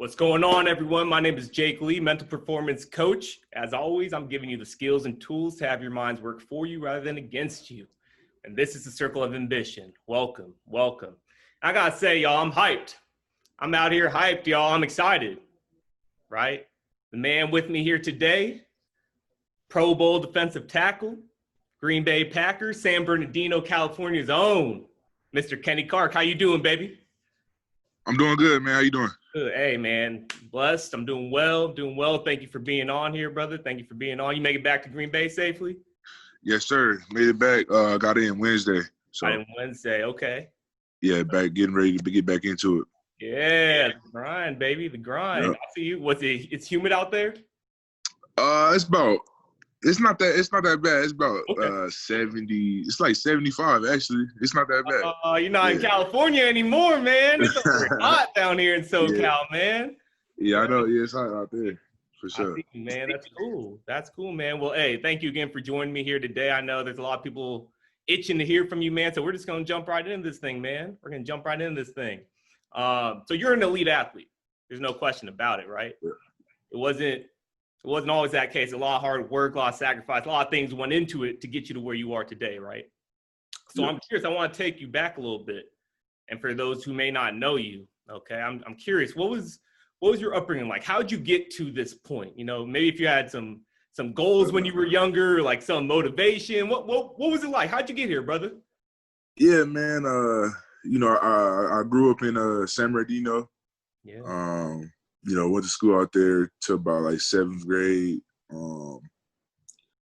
What's going on, everyone? My name is Jake Lee, mental performance coach. As always, I'm giving you the skills and tools to have your minds work for you rather than against you. And this is the Circle of Ambition. Welcome, welcome. I gotta say, y'all, I'm hyped. I'm out here hyped, y'all. I'm excited, right? The man with me here today, Pro Bowl defensive tackle, Green Bay Packers, San Bernardino, California's own, Mr. Kenny Clark. How you doing, baby? I'm doing good, man. How you doing? Good. Hey, man, blessed. I'm doing well, Thank you for being on here, brother. Thank you for being on. You make it back to Green Bay safely? Yes, sir. Made it back. Got in Wednesday. So Got in Wednesday. Okay. Yeah, getting ready to get back into it. Yeah, the grind, baby, the grind. Yep. I see you. It's humid out there? It's not that bad. It's about Okay. 70. It's like 75 actually. It's not that bad. You're not in California anymore, man. It's hot down here in SoCal, man. Yeah, I know. Yeah, it's hot out there for sure. I see you, man. That's cool. That's cool, man. Well, hey, thank you again for joining me here today. I know there's a lot of people itching to hear from you, man. So we're just gonna jump right into this thing, man. We're gonna jump right into this thing. So you're an elite athlete. There's no question about it, right? Yeah. It wasn't always that case. A lot of hard work, a lot of sacrifice, a lot of things went into it to get you to where you are today, right? So I'm curious. I want to take you back a little bit, and for those who may not know you, okay, I'm curious. What was your upbringing like? How did you get to this point? You know, maybe if you had some goals when you were younger, like some motivation. What was it like? How'd you get here, brother? Yeah, man. I grew up in San Bernardino. Yeah. Went to school out there till about like 7th grade.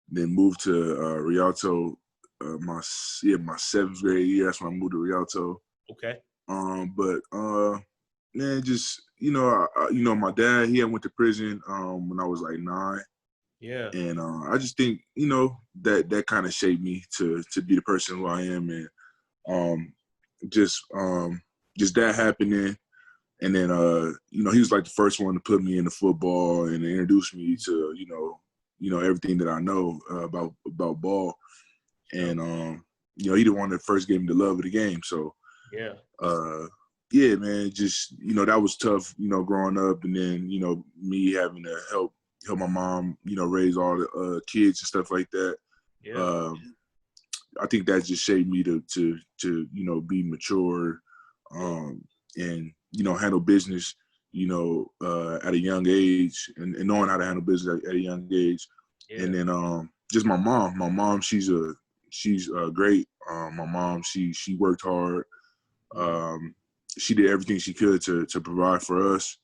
Then moved to Rialto my 7th grade year. That's when I moved to Rialto. Okay. Man, just my dad, he had went to prison when I was like 9. Yeah. And I just think that kind of shaped me to be the person who I am, and just that happening. And then, he was like the first one to put me into football and introduce me to, everything that I know about ball. And, he the one that first gave me the love of the game. So, man, just, that was tough, growing up. And then, me having to help my mom, raise all the kids and stuff like that. Yeah. I think that just shaped me to be mature and, handle business, at a young age and knowing how to handle business at a young age. Yeah. And then just my mom, she's great. My mom, she worked hard. She did everything she could to provide for us.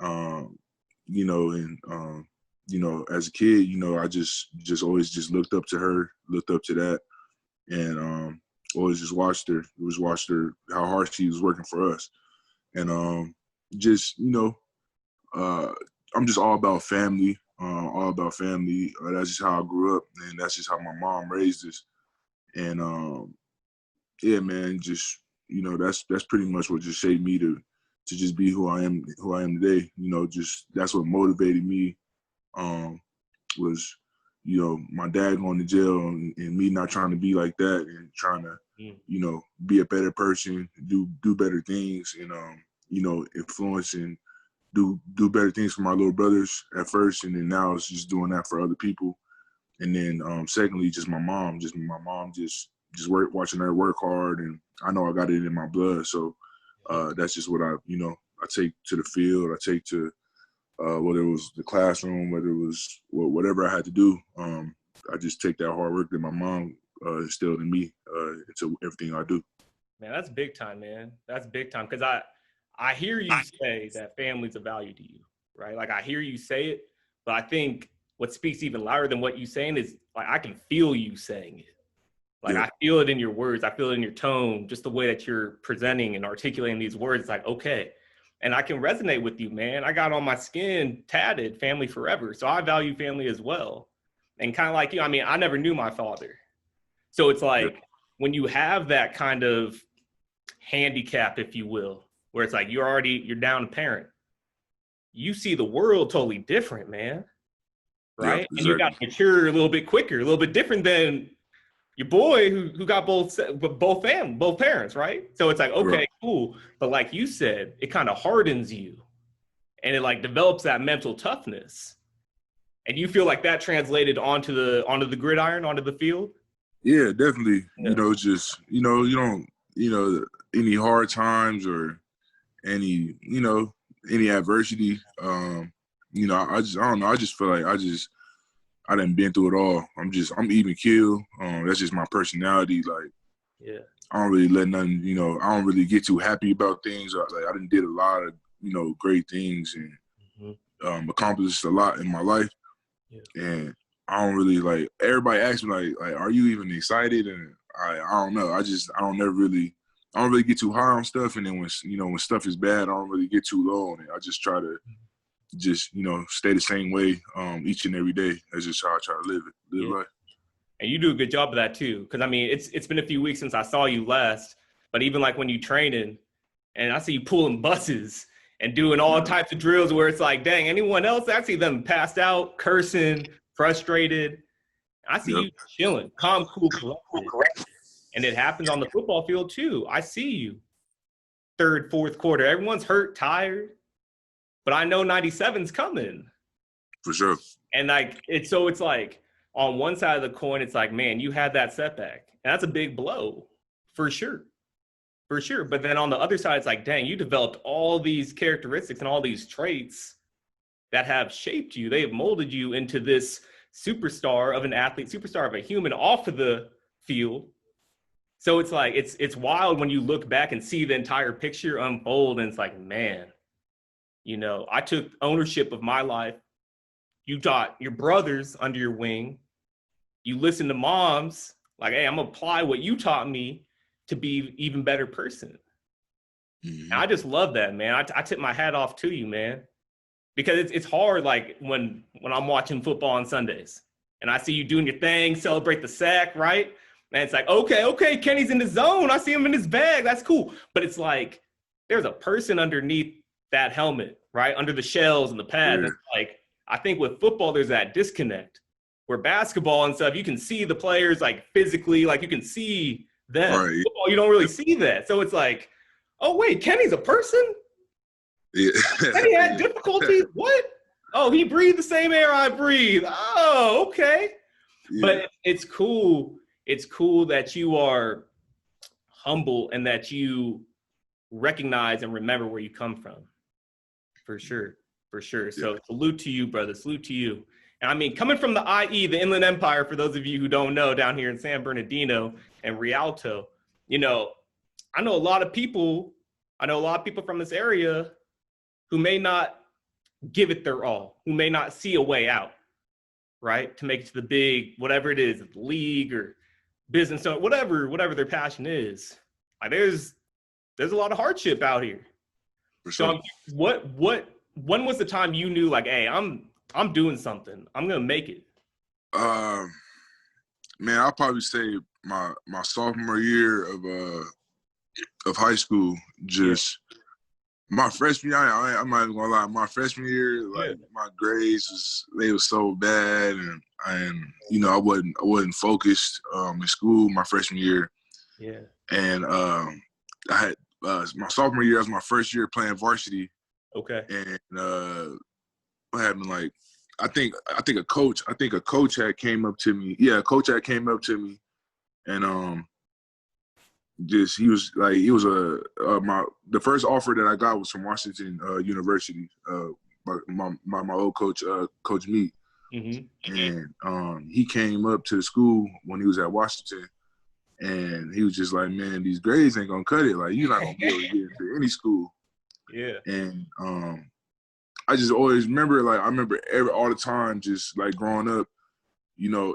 As a kid, I just always just looked up to her, looked up to that. And always just watched her how hard she was working for us. And I'm just all about family, That's just how I grew up, and that's just how my mom raised us. And man, just that's pretty much what just shaped me to just be who I am today. Just that's what motivated me. Was my dad going to jail and me not trying to be like that and trying to be a better person, do better things, and influence and do better things for my little brothers at first, and then now it's just doing that for other people. And then secondly, just my mom just watching her work hard, and I know I got it in my blood. So that's just what I take to the field. I take to whether it was the classroom, whether it was whatever I had to do. I just take that hard work that my mom instilled in me into everything I do. Man, that's big time, man. That's big time. Because I hear you say that family's a value to you, right? Like, I hear you say it, but I think what speaks even louder than what you're saying is, like, I can feel you saying it. Like, I feel it in your words. I feel it in your tone, just the way that you're presenting and articulating these words. It's like, okay. And I can resonate with you, man. I got on my skin tatted family forever. So I value family as well. And kind of like you, I mean, I never knew my father. So it's like when you have that kind of handicap, if you will, where it's like you're down a parent, you see the world totally different, man. Right? Yeah, exactly. And you got to mature a little bit quicker, a little bit different than your boy who got both parents, right? So it's like, okay, cool. But like you said, it kind of hardens you. and it like develops that mental toughness. And you feel like that translated onto the gridiron, onto the field? Yeah, definitely. Yeah. Just, you don't, any hard times or any, any adversity. I don't know. I just feel like I done been through it all. I'm even keel. That's just my personality. Like, yeah, I don't really let nothing, I don't really get too happy about things. Like, I done did a lot of, great things and accomplished a lot in my life. Yeah. And I don't really, like, everybody asks me, like, are you even excited? And I don't know. I don't really get too high on stuff. And then when stuff is bad, I don't really get too low on it. I just try to stay the same way each and every day. That's just how I try to live life. And you do a good job of that too. Cause I mean, it's been a few weeks since I saw you last, but even like when you training and I see you pulling buses and doing all types of drills where it's like, dang, anyone else, I see them passed out, cursing, frustrated. I see you chilling, calm, cool, collected. And it happens on the football field too. I see you third, fourth quarter. Everyone's hurt, tired, but I know 97's coming. For sure. And like, it's like on one side of the coin, it's like, man, you had that setback. And that's a big blow for sure. For sure. But then on the other side, it's like, dang, you developed all these characteristics and all these traits that have shaped you. They have molded you into this superstar of an athlete, superstar of a human off of the field. So it's like, it's wild when you look back and see the entire picture unfold. And it's like, man, I took ownership of my life. You got your brothers under your wing. You listen to moms like, hey, I'm gonna apply what you taught me to be an even better person. Mm-hmm. And I just love that, man. I tip my hat off to you, man, because it's hard. Like when I'm watching football on Sundays and I see you doing your thing, celebrate the sack, right? And it's like, okay, Kenny's in the zone. I see him in his bag. That's cool. But it's like, there's a person underneath that helmet, right? Under the shells and the pads. Yeah. It's like, I think with football, there's that disconnect where basketball and stuff, you can see the players like physically, like you can see them. Right. Football, you don't really see that. So it's like, oh, wait, Kenny's a person? Yeah. Kenny had difficulty? What? Oh, he breathed the same air I breathe. Oh, okay. Yeah. But it's cool. It's cool that you are humble and that you recognize and remember where you come from. For sure. So salute to you, brother. Salute to you. And I mean, coming from the IE, the Inland Empire, for those of you who don't know, down here in San Bernardino and Rialto, I know a lot of people from this area who may not give it their all, who may not see a way out, right? To make it to the big, whatever it is, the league or business, or whatever their passion is. Like there's a lot of hardship out here. For sure. So when was the time you knew like, hey, I'm doing something, I'm gonna make it? Man, I'll probably say my sophomore year of high school. My freshman year, I'm not even gonna lie. My freshman year, like my grades they were so bad, and I wasn't focused in school my freshman year. Yeah. And I had my sophomore year was my first year playing varsity. Okay. And what happened? Like, I think a coach had came up to me. Yeah, a coach had came up to me, and he was the first offer that I got was from Washington University. My old coach, Coach Meat. Mm-hmm. And he came up to the school when he was at Washington, and he was just like, man, these grades ain't gonna cut it. Like, you're not gonna be able to get into any school. Yeah. And I just always remember, like, all the time, just like growing up,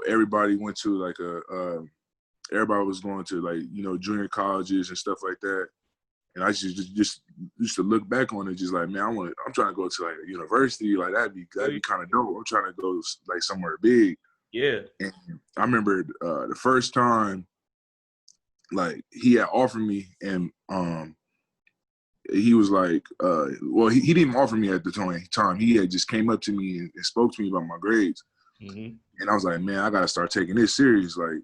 everybody went to like everybody was going to like, junior colleges and stuff like that. And I just used to look back on it, just like, man, I'm trying to go to like a university, like that'd be kind of dope. I'm trying to go like somewhere big. Yeah. And I remember the first time, like, he had offered me, and he was like, he didn't even offer me at the time. He had just came up to me and spoke to me about my grades. Mm-hmm. And I was like, man, I gotta start taking this serious. Like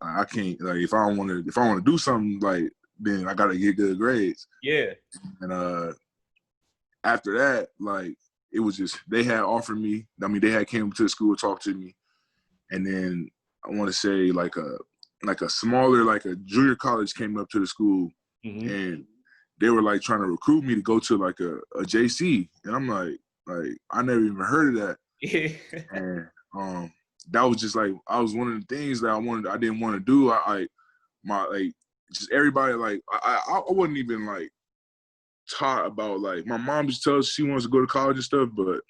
I can't, like, if I want to do something, like, then I gotta get good grades. Yeah. And after that, like, it was just, they had offered me, I mean, they had came to the school to talk to me. And then I want to say like a smaller, like a junior college came up to the school, and they were like trying to recruit me to go to like a JC. And I'm like, I never even heard of that. And that was just like, I was one of the things that I didn't want to do. Just everybody, like, I wasn't even like taught about, like, my mom just tells she wants to go to college and stuff, but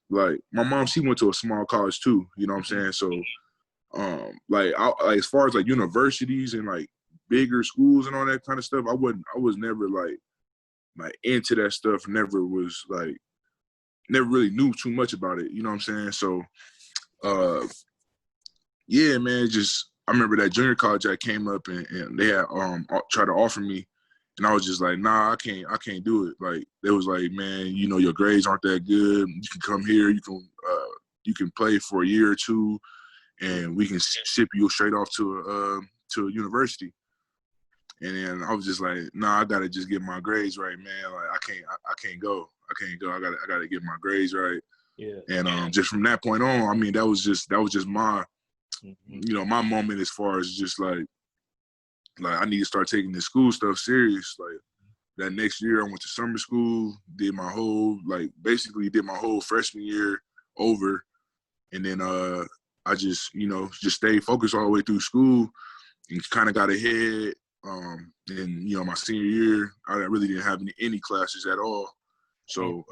like my mom, she went to a small college too, you know what I'm saying? So like as far as like universities and like bigger schools and all that kind of stuff, I was never like into that stuff, never really knew too much about it, you know what I'm saying? So yeah, man, just, I remember that junior college I came up and they had tried to offer me, and I was just like, nah, I can't do it. Like, they was like, man, you know, your grades aren't that good. You can come here, you can play for a year or two, and we can ship you straight off to a university. And then I was just like, nah, I gotta just get my grades right, man. Like, I can't go. I gotta get my grades right. Yeah. And just from that point on, I mean, that was just my, you know, my moment, as far as just like I need to start taking this school stuff serious. Like, that next year I went to summer school, basically did my whole freshman year over. And then I just, you know, just stayed focused all the way through school and kind of got ahead. And, you know, my senior year, I really didn't have any classes at all. So,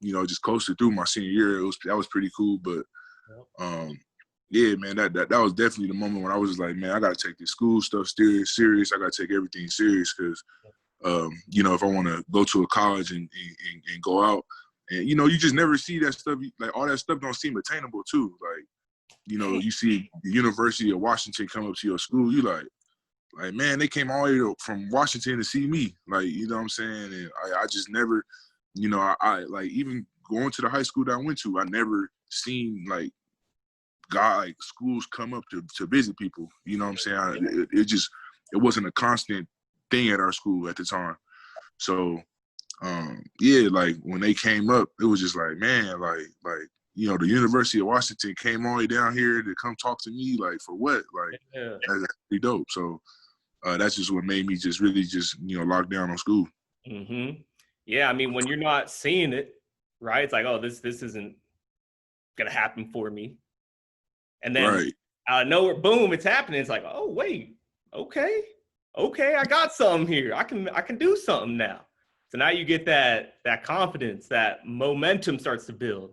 you know, just coasted through my senior year. That was pretty cool. But, yeah, man, that was definitely the moment when I was just like, man, I got to take this school stuff serious. I got to take everything serious because, you know, if I want to go to a college and go out, and, you know, you just never see that stuff. Like, all that stuff don't seem attainable too. Like, you know, you see the University of Washington come up to your school, you like, man, they came all the way from Washington to see me. Like, you know what I'm saying? And I just never, you know, I like, even going to the high school that I went to, I never seen like schools come up to visit people. You know what I'm saying? It wasn't a constant thing at our school at the time. So, yeah, like when they came up, it was just like, man, like, you know, the University of Washington came all the way down here to come talk to me, like, for what? Like, that's pretty dope. So that's just what made me just really just, you know, lock down on school. Yeah, I mean, when you're not seeing it, right? It's like, oh, this isn't gonna happen for me. And then out of nowhere, boom, it's happening. It's like, oh, wait, okay, I got something here. I can do something now. So now you get that confidence, that momentum starts to build.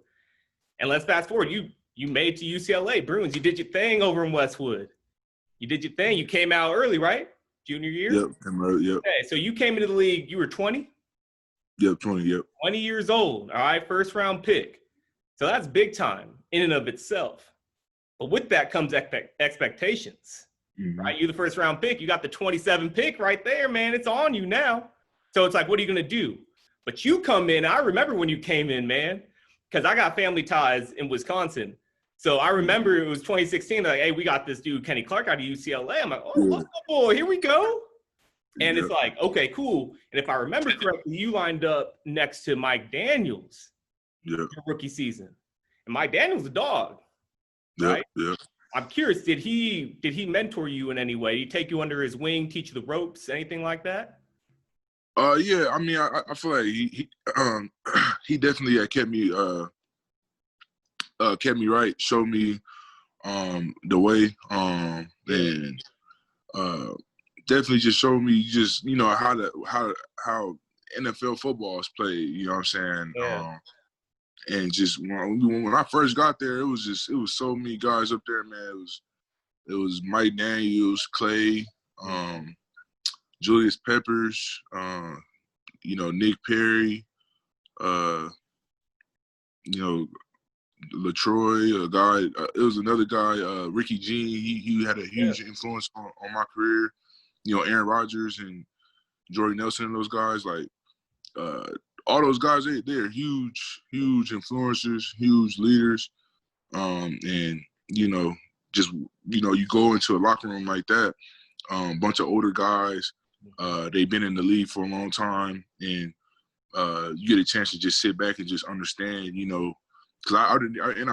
And let's fast forward. You made to UCLA, Bruins. You did your thing over in Westwood. You did your thing. You came out early, right? Junior year? Yep. Okay, so you came into the league, you were 20? Yep, 20, yep. 20 years old, all right? First round pick. So that's big time in and of itself. But with that comes expectations, right? You're the first round pick. You got the 27 pick right there, man. It's on you now. So it's like, what are you going to do? But you come in. I remember when you came in, man, because I got family ties in Wisconsin. So I remember it was 2016. Like, hey, we got this dude, Kenny Clark, out of UCLA. I'm like, oh, let's go, boy. Here we go. And it's like, okay, cool. And if I remember correctly, you lined up next to Mike Daniels your rookie season. And Mike Daniels, a dog, right? Yeah. I'm curious, did he mentor you in any way? Did he take you under his wing, teach you the ropes, anything like that? Yeah. I mean, I feel like he definitely kept me right, showed me the way, and definitely just showed me just, you know, how NFL football is played. You know what I'm saying? Yeah. And just when I first got there, it was so many guys up there, man. It was Mike Daniels, Clay, Julius Peppers, you know, Nick Perry, you know, LaTroy, a guy. It was another guy, Ricky Jean. He had a huge influence on my career. You know, Aaron Rodgers and Jordy Nelson and those guys. Like, all those guys, they're huge influencers, huge leaders. And, you know, just, you know, you go into a locker room like that, bunch of older guys. They've been in the league for a long time. And, you get a chance to just sit back and just understand, you know, because I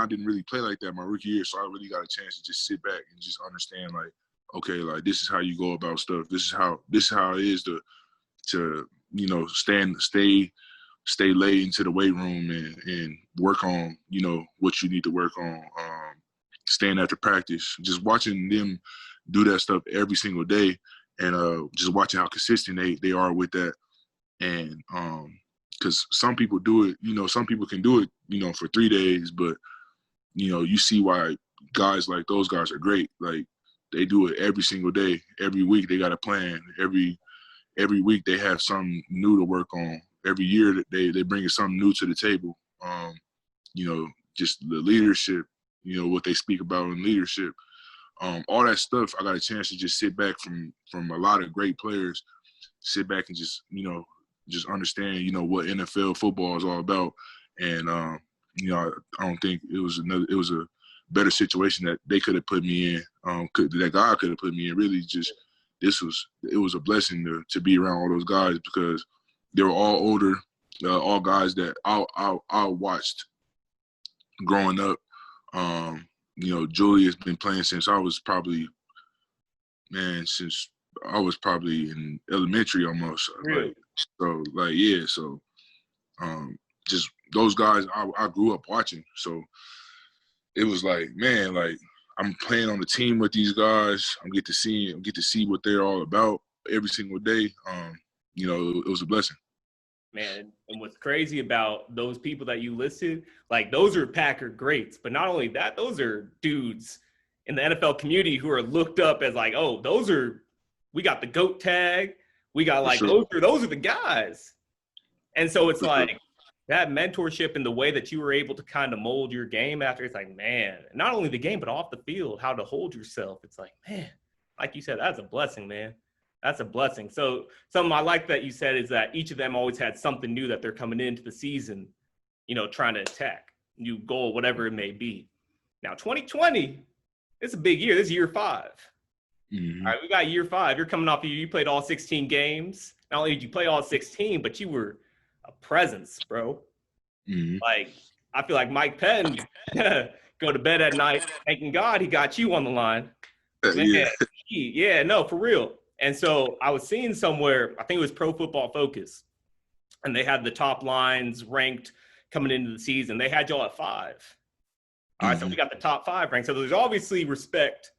didn't really play like that my rookie year, so I really got a chance to just sit back and just understand, like, okay, like this is how you go about stuff. This is how it is to you know, stay late into the weight room and work on, you know, what you need to work on. Staying after practice, just watching them do that stuff every single day, and just watching how consistent they are with that. And because some people do it, you know, some people can do it, you know, for 3 days, but you know, you see why guys like those guys are great. Like they do it every single day, every week. They got a plan. Every week they have something new to work on. Every year they bring something new to the table. You know, just the leadership, you know, what they speak about in leadership, all that stuff. I got a chance to just sit back from a lot of great players, sit back and just, you know, just understand, you know, what NFL football is all about. And, you know, I don't think it was a better situation that they could have put me in, that God could have put me in. Really just, it was a blessing to be around all those guys, because they were all older, all guys that I watched growing up. You know, Julia's been playing since I was probably in elementary almost. Really? So just those guys I grew up watching. So it was like, man, like I'm playing on the team with these guys. I get to see what they're all about every single day. You know, it was a blessing. Man, and what's crazy about those people that you listed, like those are Packer greats, but not only that, those are dudes in the NFL community who are looked up as like, oh, we got the GOAT tag. We got like, sure. those are the guys. And so it's For like sure. that mentorship and the way that you were able to kind of mold your game after, it's like, man, not only the game, but off the field, how to hold yourself. It's like, man, like you said, that's a blessing, man. That's a blessing. So something I like that you said is that each of them always had something new that they're coming into the season, you know, trying to attack, new goal, whatever it may be. Now, 2020, it's a big year. This is year 5. Mm-hmm. All right, we got year 5. You're coming off you played all 16 games. Not only did you play all 16, but you were a presence, bro. Mm-hmm. Like, I feel like Mike Penn go to bed at night thanking God he got you on the line. Man, Yeah. no, for real. And so I was seeing somewhere, I think it was Pro Football Focus, and they had the top lines ranked coming into the season. They had y'all at 5. All right, so we got the top 5 ranked. So there's obviously respect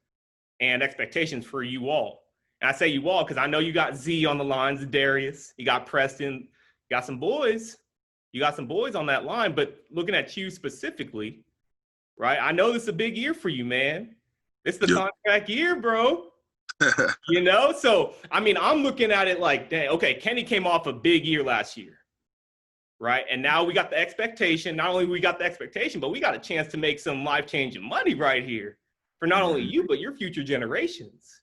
and expectations for you all. And I say you all because I know you got Z on the lines, Darius. You got Preston. You got some boys. You got some boys on that line. But looking at you specifically, right, I know this is a big year for you, man. It's the contract year, bro. You know, so I mean, I'm looking at it like, dang, okay, Kenny came off a big year last year, right? And now we got the expectation. Not only we got the expectation, but we got a chance to make some life-changing money right here for not only you, but your future generations.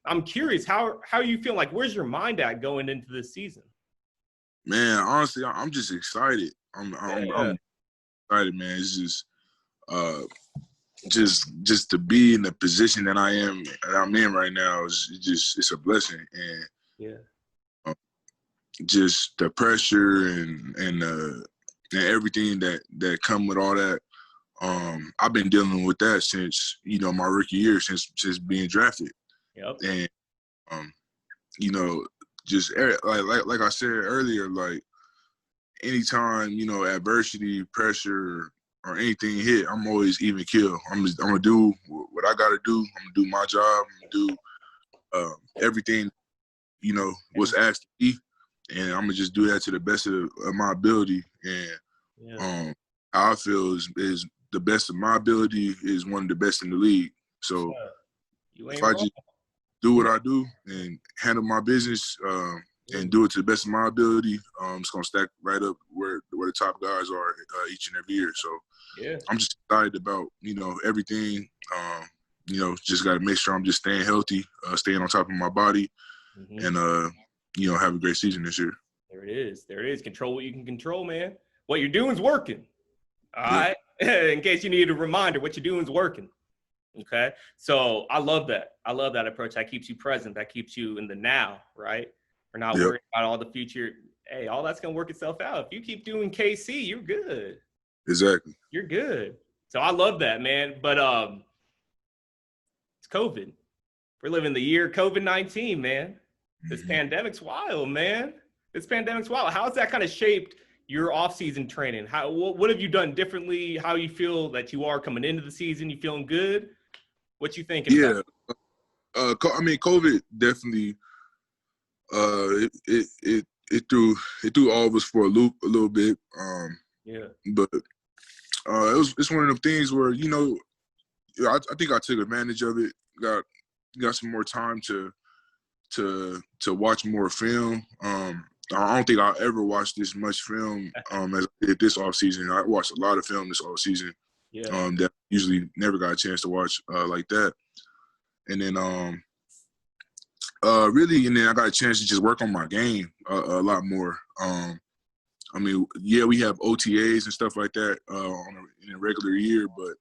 I'm curious, how you feel? Like, where's your mind at going into this season? Man, honestly, I'm just excited. I'm excited, man. It's just to be in the position that I'm in right now it's a blessing. And just the pressure and everything that come with all that. I've been dealing with that since, you know, my rookie year, since being drafted. Yep. And you know, just like I said earlier, like anytime, you know, adversity, pressure, or anything hit, I'm always even keel. I'm gonna do what I gotta do. I'm gonna do my job. I'm gonna do everything, you know, what's asked of me, and I'm gonna just do that to the best of my ability. And how I feel is the best of my ability is one of the best in the league. So if I just do what I do and handle my business and do it to the best of my ability, it's gonna stack right up where the top guys are each and every year. So I'm just excited about, you know, everything. You know, just got to make sure I'm just staying healthy, staying on top of my body, and you know, have a great season this year. There it is. Control what you can control, man. What you're doing is working. All right. In case you need a reminder, what you're doing is working. Okay. So I love that. I love that approach. That keeps you present. That keeps you in the now, right? We're not worried about all the future. hey, all that's gonna work itself out. If you keep doing KC, you're good. Exactly. You're good. So I love that, man. But it's COVID. We're living the year COVID-19, man. This pandemic's wild, man. This pandemic's wild. How has that kind of shaped your off-season training? What have you done differently? How you feel that you are coming into the season? You feeling good? What you thinking about? I mean, COVID definitely it threw all of us for a loop a little bit. But it's one of them things where I think I took advantage of it. Got some more time to watch more film. I don't think I'll ever watch this much film as I did this offseason. I watched a lot of film this offseason that usually never got a chance to watch like that. And then really, and then I got a chance to just work on my game a lot more. I mean, yeah, we have OTAs and stuff like that in a regular year, but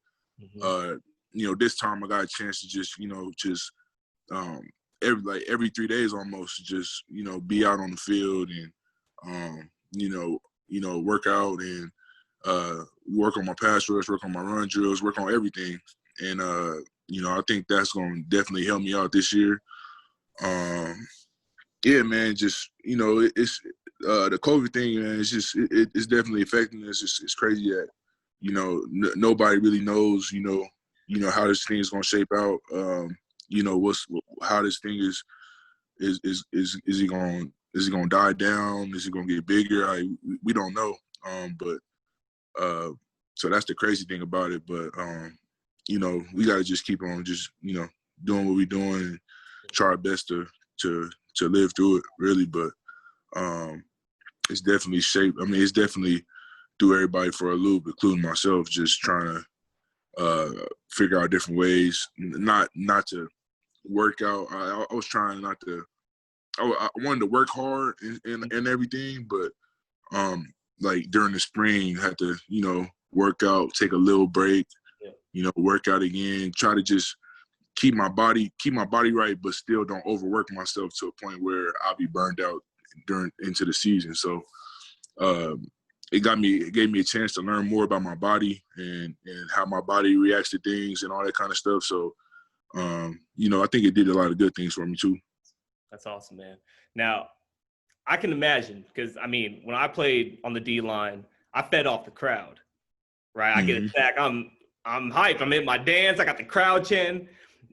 this time I got a chance to just every 3 days almost just be out on the field and work out and work on my pass rush, work on my run drills, work on everything. And I think that's going to definitely help me out this year. Yeah, man, just it's the COVID thing, man. It's just it's definitely affecting us. It's crazy that nobody really knows how this thing is gonna shape out. How this thing is it gonna die down? Is it gonna get bigger? We don't know. So that's the crazy thing about it. But we gotta just keep on just doing what we're doing and try our best to live through it, really. But it's definitely shaped. I mean, it's definitely threw everybody for a loop, including myself, just trying to figure out different ways, not to work out. I was trying not to. I wanted to work hard and everything, but like during the spring, had to work out, take a little break, work out again, try to just keep my body right, but still don't overwork myself to a point where I'll be burned out into the season. So it gave me a chance to learn more about my body and how my body reacts to things and all that kind of stuff. So I think it did a lot of good things for me too. That's awesome, man. Now, I can imagine, because I mean, when I played on the D line, I fed off the crowd, right? I get a sack, I'm hyped. I'm in my dance. I got the crowd chanting.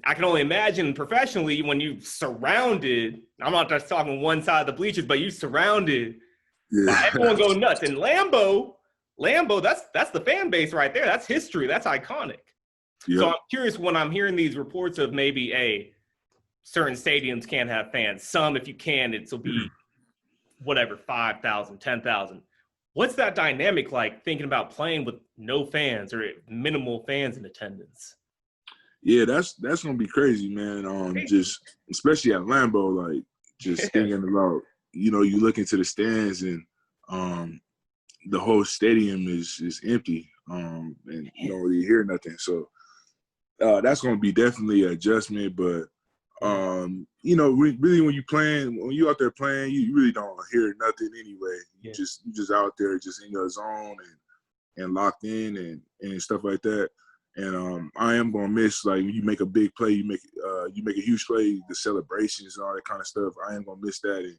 I can only imagine professionally when you surrounded. I'm not just talking one side of the bleachers, but you surrounded. Yeah. Everyone go nuts. And Lambeau, that's the fan base right there. That's history. That's iconic. Yep. So I'm curious when I'm hearing these reports of maybe certain stadiums can't have fans. Some, if you can, it'll be whatever, 5,000, 10,000. What's that dynamic like thinking about playing with no fans or minimal fans in attendance? Yeah, that's gonna be crazy, man. Just especially at Lambeau, like just thinking about, you look into the stands and the whole stadium is empty, and you don't really hear nothing. So that's gonna be definitely an adjustment. But really when you out there playing, you really don't hear nothing anyway. You just out there just in your zone and locked in and stuff like that. And I am gonna miss, like, when you make a big play, you make a huge play, the celebrations and all that kind of stuff. I am gonna miss that, and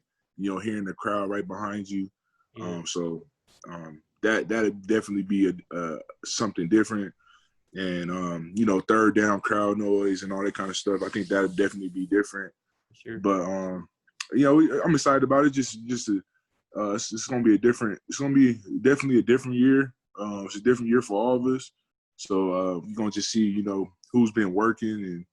hearing the crowd right behind you. So that'd definitely be something different. And third down crowd noise and all that kind of stuff. I think that'd definitely be different. Sure. But I'm excited about it. It's gonna be definitely a different year. It's a different year for all of us. So we're gonna just see, who's been working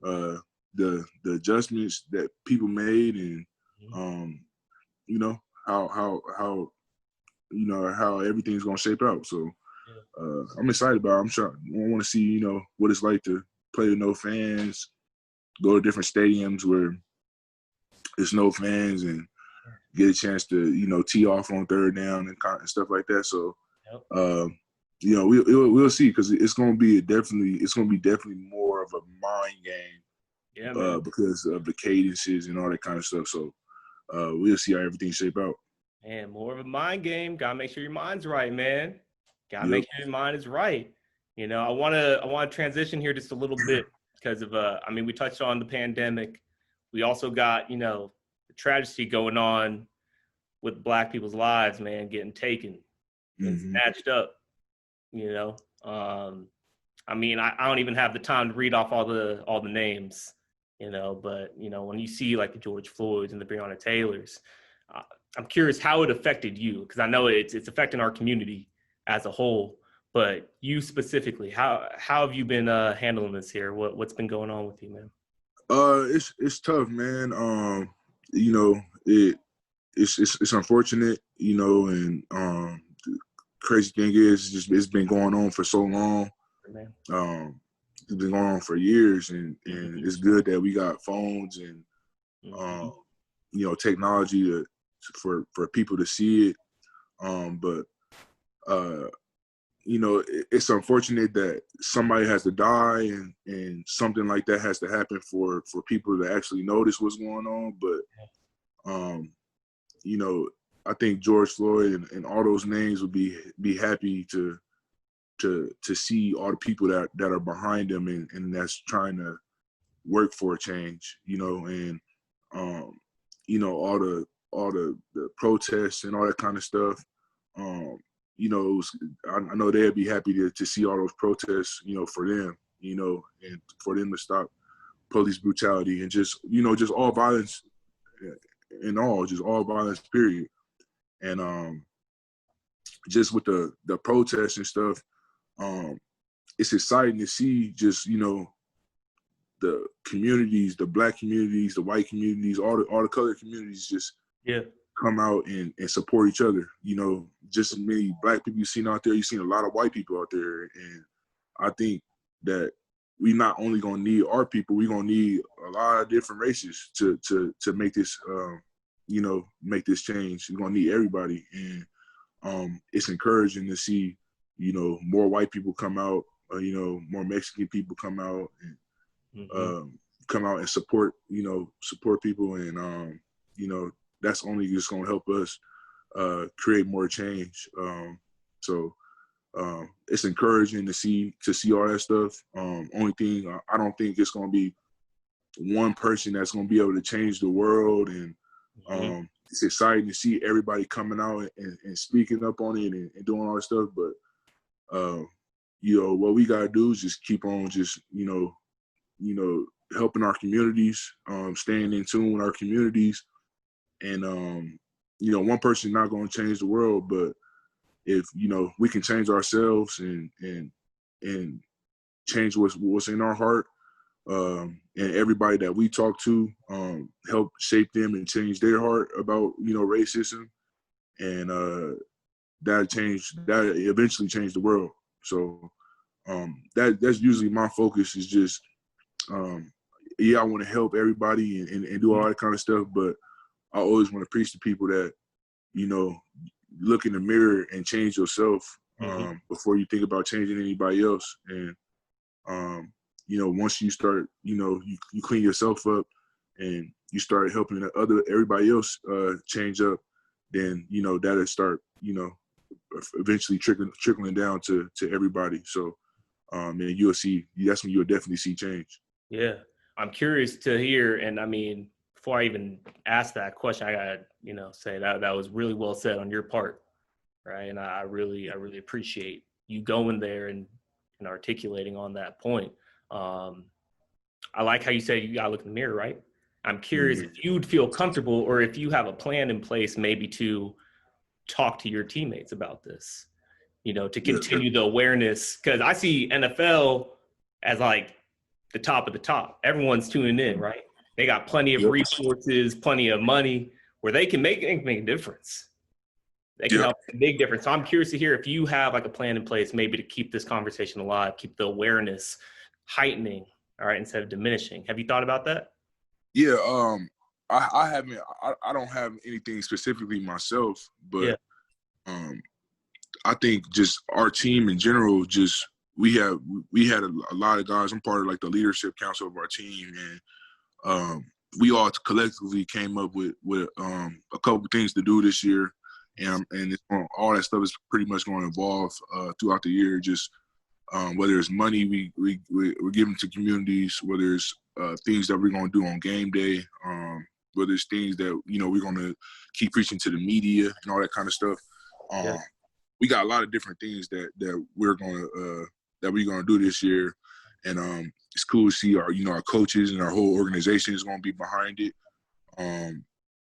and the adjustments that people made, and how everything's gonna shape out. So I'm excited about it. I want to see what it's like to play with no fans, go to different stadiums where there's no fans, and get a chance to tee off on third down and stuff like that. So. We'll see, because it's gonna be definitely more of a mind game, because of the cadences and all that kind of stuff. So we'll see how everything shape out. And more of a mind game. Gotta make sure your mind's right, man. Gotta Yep. make sure your mind is right. I wanna transition here just a little bit because of we touched on the pandemic. We also got, the tragedy going on with Black people's lives, man, getting taken and Mm-hmm. snatched up, you know. I don't even have the time to read off all the names, but when you see like the George Floyds and the Breonna Taylors, uh, I'm curious how it affected you, because I know it's affecting our community as a whole, but you specifically, how have you been handling this here? What's been going on with you, man? It's tough, man. It's unfortunate, and the crazy thing is just it's been going on for so long. Man. It's been going on for years, and Mm-hmm. it's good that we got phones and technology for people to see it. But it's unfortunate that somebody has to die and something like that has to happen for people to actually notice what's going on. But I think George Floyd and all those names would be happy to see all the people that are behind them and that's trying to work for a change, and all the protests and all that kind of stuff. I know they'd be happy to see all those protests, for them, and for them to stop police brutality and just all violence just all violence, period. And just with the protests and stuff, it's exciting to see just, the communities, the Black communities, the white communities, all the colored communities just come out and support each other. Just as many Black people you've seen out there, you've seen a lot of white people out there. And I think that we not only gonna need our people, we're gonna need a lot of different races to make this make this change. We're gonna need everybody. And it's encouraging to see, more white people come out, more Mexican people come out and come out and support people. And that's only just gonna help us create more change. So it's encouraging to see all that stuff. Only thing, I don't think it's gonna be one person that's gonna be able to change the world. And it's exciting to see everybody coming out and speaking up on it and doing all that stuff. But what we gotta do is just keep on just helping our communities, staying in tune with our communities. And one person not going to change the world, but if we can change ourselves and change what's in our heart, and everybody that we talk to, help shape them and change their heart about racism, and that eventually change the world. So that's usually my focus, is just I want to help everybody and do all that kind of stuff, but I always want to preach to people that, look in the mirror and change yourself before you think about changing anybody else. And, once you start, you clean yourself up and you start helping everybody else change up, then, that'll start, eventually trickling down to everybody. So, and you'll see, that's when you'll definitely see change. Yeah. I'm curious to hear, and before I even ask that question, I gotta, say that was really well said on your part, right? And I really appreciate you going there and articulating on that point. I like how you said you gotta look in the mirror, right? I'm curious if you'd feel comfortable, or if you have a plan in place, maybe to talk to your teammates about this, to continue the awareness, because I see NFL as like the top of the top. Everyone's tuning in, right? They got plenty of resources, plenty of money, where they can make a difference. They can help make a big difference. So I'm curious to hear if you have like a plan in place, maybe to keep this conversation alive, keep the awareness heightening, all right, instead of diminishing. Have you thought about that? Yeah, I haven't. I don't have anything specifically myself, but I think just our team in general, just we had a lot of guys. I'm part of like the leadership council of our team, and we all collectively came up with a couple things to do this year. and all that stuff is pretty much going to evolve throughout the year. Just whether it's money we're giving to communities, whether it's things that we're going to do on game day, whether it's things that we're going to keep preaching to the media and all that kind of stuff. We got a lot of different things that we're going to do this year, and it's cool to see our coaches and our whole organization is going to be behind it.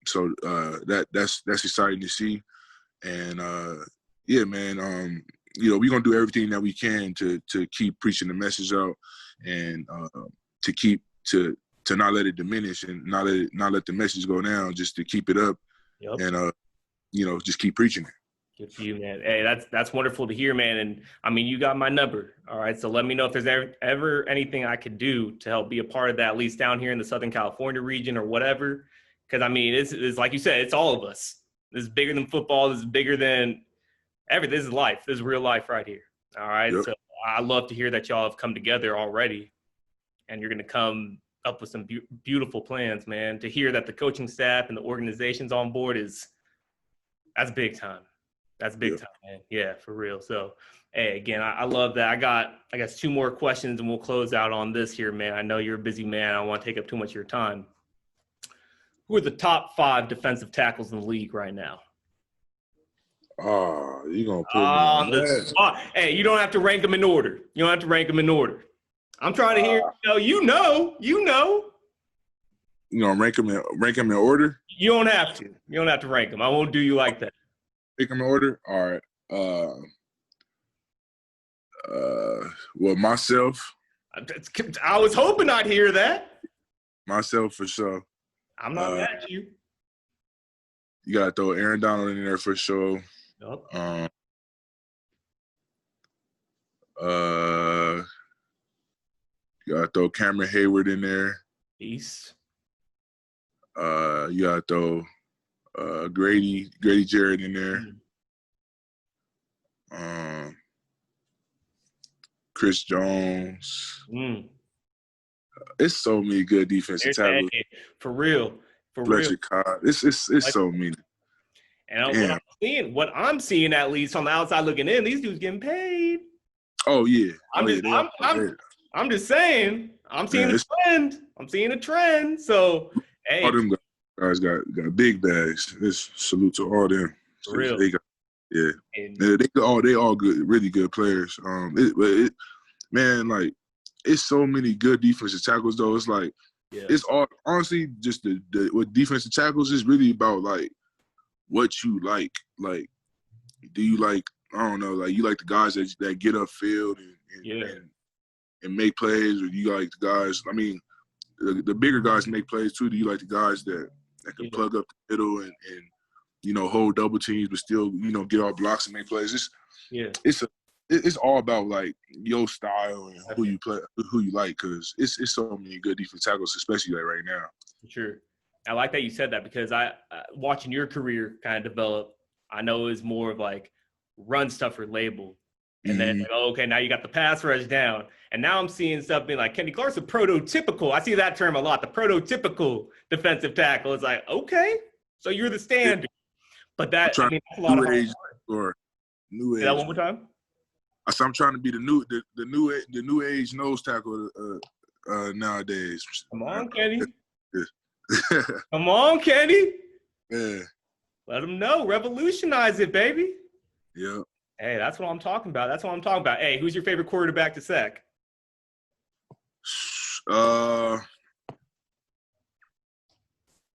So that's exciting to see, and yeah, man. We're gonna do everything that we can to keep preaching the message out, and to not let it diminish and not let the message go down. Just to keep it up, and just keep preaching it. Good for you, man. Hey, that's wonderful to hear, man. And I mean, you got my number. All right. So let me know if there's ever anything I could do to help be a part of that, at least down here in the Southern California region or whatever. Because I mean, it's like you said, it's all of us. This is bigger than football. This is bigger than everything. This is life. This is real life right here. All right. Yep. So I love to hear that y'all have come together already, and you're going to come up with some beautiful plans, man. To hear that the coaching staff and the organization's on board that's big time. That's big time, man. Yeah, for real. So, hey, again, I love that. I guess 2 more questions and we'll close out on this here, man. I know you're a busy man. I don't want to take up too much of your time. Who are the top 5 defensive tackles in the league right now? Oh, you're going to put me on the spot. Hey, you don't have to rank them in order. I'm trying to hear, you know. You know, rank them in order? You don't have to. You don't have to rank them. I won't do you like that. Rank them in order? All right. Well, myself. I was hoping I'd hear that. Myself for sure. I'm not mad at you. You got to throw Aaron Donald in there for sure. Yep. You got to throw Cameron Hayward in there. East. You got to throw Grady Jarrett in there. Chris Jones. It's so many good defensive tackles. For real. Fletcher Cobb. It's so many. And what I'm seeing, at least on the outside looking in, these dudes getting paid. Oh yeah. I'm just saying. I'm seeing a trend. So hey, all them guys got big bags. It's salute to all them. For real. They all good, really good players. Man, like it's so many good defensive tackles though. It's like it's all honestly just with defensive tackles is really about like what you like. Like, do you like? I don't know. Like, you like the guys that get upfield and make plays, or do you like the guys? I mean, the bigger guys make plays too. Do you like the guys that can plug up the middle and hold double teams, but still get off blocks and make plays? It's all about like your style and who you play, who you like, because it's so many good defensive tackles, especially like right now. Sure. I like that you said that, because I watching your career kind of develop, I know it's more of like run stuffer label. And then, like, okay, now you got the pass rush down. And now I'm seeing stuff being like, Kenny Clark's a prototypical. I see that term a lot, the prototypical defensive tackle. It's like, okay, so you're the standard. But that's a lot of age or new age. Say that one more time? I'm trying to be the new age nose tackle nowadays. Come on, Kenny. Come on, Kenny. Yeah. Let them know. Revolutionize it, baby. Yeah. Hey, that's what I'm talking about. Hey, who's your favorite quarterback to sack?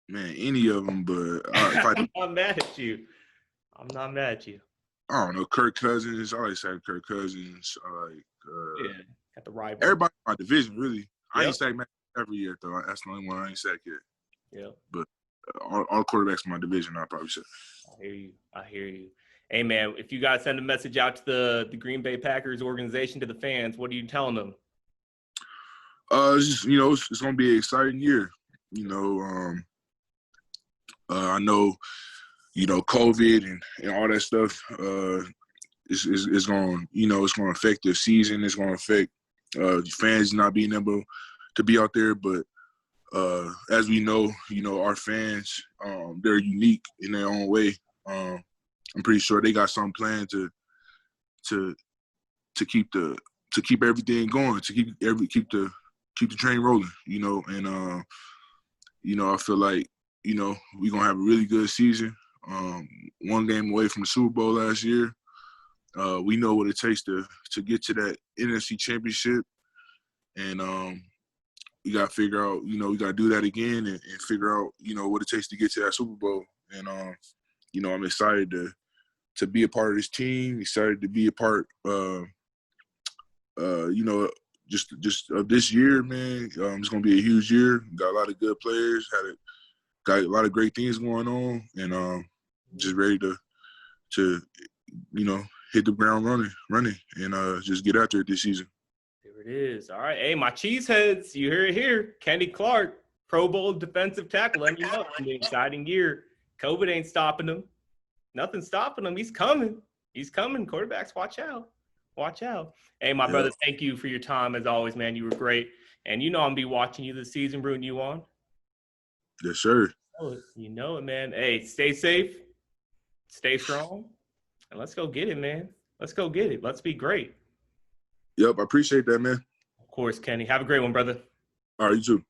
Man, any of them, but I'm not mad at you. I don't know, Kirk Cousins. I like saying Kirk Cousins. I like got the rival. Everybody in my division, really. I ain't sacked every year though. That's the only one I ain't sacked yet. Yeah. But all quarterbacks in my division, I probably should. I hear you. Hey man, if you guys send a message out to the Green Bay Packers organization, to the fans, what are you telling them? It's gonna be an exciting year. I know, COVID and all that stuff is going, it's going to affect the season. It's going to affect fans not being able to be out there. But as we know, our fans, they're unique in their own way. I'm pretty sure they got some plan to keep everything going, to keep the train rolling, you know. And you know, I feel like, you know, we're gonna have a really good season. One game away from the Super Bowl last year. We know what it takes to get to that NFC Championship, and we got to figure out, you know, we got to do that again and figure out, you know, what it takes to get to that Super Bowl. And you know, I'm excited to be a part of this team. Excited to be a part, you know, just of this year, man. It's gonna be a huge year. Got a lot of good players. Got a lot of great things going on, and just ready to you know, hit the ground running, and just get after it this season. There it is. All right. Hey, my cheeseheads, you hear it here. Kenny Clark, Pro Bowl defensive tackle. Let me know. It's gonna be an exciting year. COVID ain't stopping him. Nothing's stopping him. He's coming. He's coming. Quarterbacks, watch out. Watch out. Hey, my brother, thank you for your time as always, man. You were great. And you know I'm going to be watching you this season, rooting you on. Yes, sir. You know it, man. Hey, stay safe. Stay strong. And let's go get it, man. Let's go get it. Let's be great. Yep, I appreciate that, man. Of course, Kenny. Have a great one, brother. All right, you too.